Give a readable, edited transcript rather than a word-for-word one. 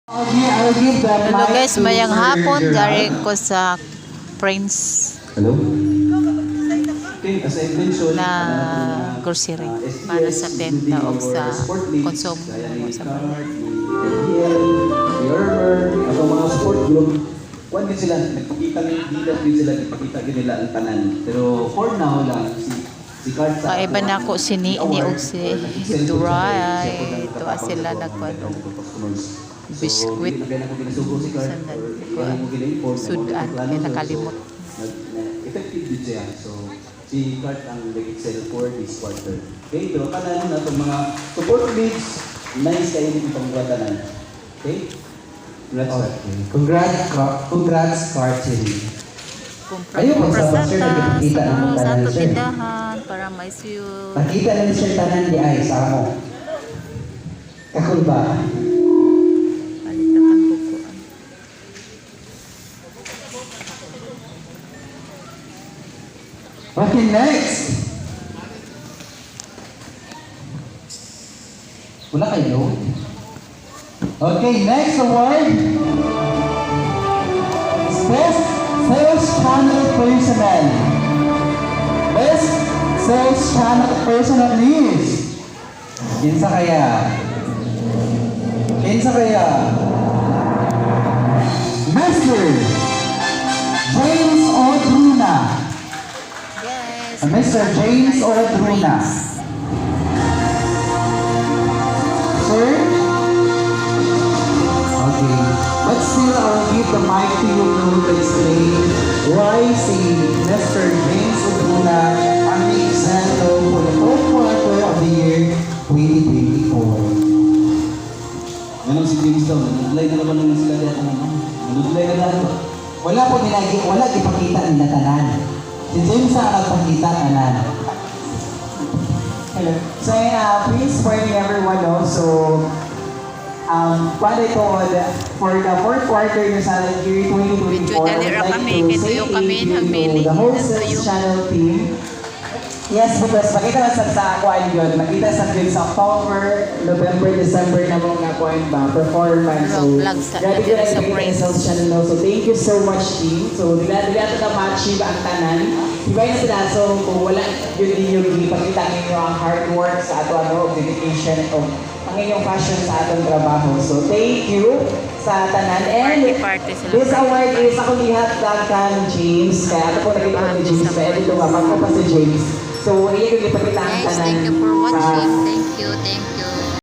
Hello guys, mayang hapon dari ko sa Prince Hello? Okay, as I mentioned, na grocery para sa benta o sa konsumo sa bayan. Atong mga sport group, kuwan din sila, nagpakita din sila, nagpakita din nila ang tanan. Pero for now lang, si Kart sa Kaiba na ko si ni og si Duray. Ito sila nagkuhan og biskwit. Sandan ko sudan kay nakalimot. Effective din siya. So, si Kart ang nag-excel for this quarter. Okay, pero kanan na itong mga support leads, nice kayo din itong tanan. Okay? Congrats, Carty. Ayun, prasata sa ato tindahan para may suyo. Nakita lang siya tanan di ay sa mo. Kakul ba? Palitatan bukuan. Okay, next. Wala kayo? Okay, next award. Best Sales Channel Personnel. Best Sales Channel Personalist. Kinsa kaya? Kinsa kaya? Mr. James Odruna. Yes. Mr. James Odruna. Sir? Okay. But still, I'll give the mic to you to explain why si Mr. James Odruna ang example for the fourth quarter of the year 2024. Ganun si James daw, nanudlay na naman naman sila dito. Nanudlay na naman. Wala po wala ipakita nila tanan. Si James ang nagpakita tanan. Hello. So, please warning everyone also, para ito for the fourth quarter ng sa year 2024, Medyo dalira kami, kaya tuyo kami nagmili. the whole sales channel team. Yes, because makita na sa kuan yun. Makita sa yun sa October, November, December na mga kuan ba, performance. So, Vlog sa grabe ko sa na Prince. sales channel. No? So, thank you so much, team. So, dila na ma-achieve ang tanan. Iba na sila. So, kung wala yun din yung ipakita ninyo ang hard work sa ato dedication o ang inyong passion sa atong trabaho. So, thank you sa tanan. And Party sila. this award is ako lihat kan James. Kaya ato po nakita ni James. Kaya dito nga, pa si James. So, iyan yung ipakita ang Guys, tanan. thank you for sa watching. Thank you.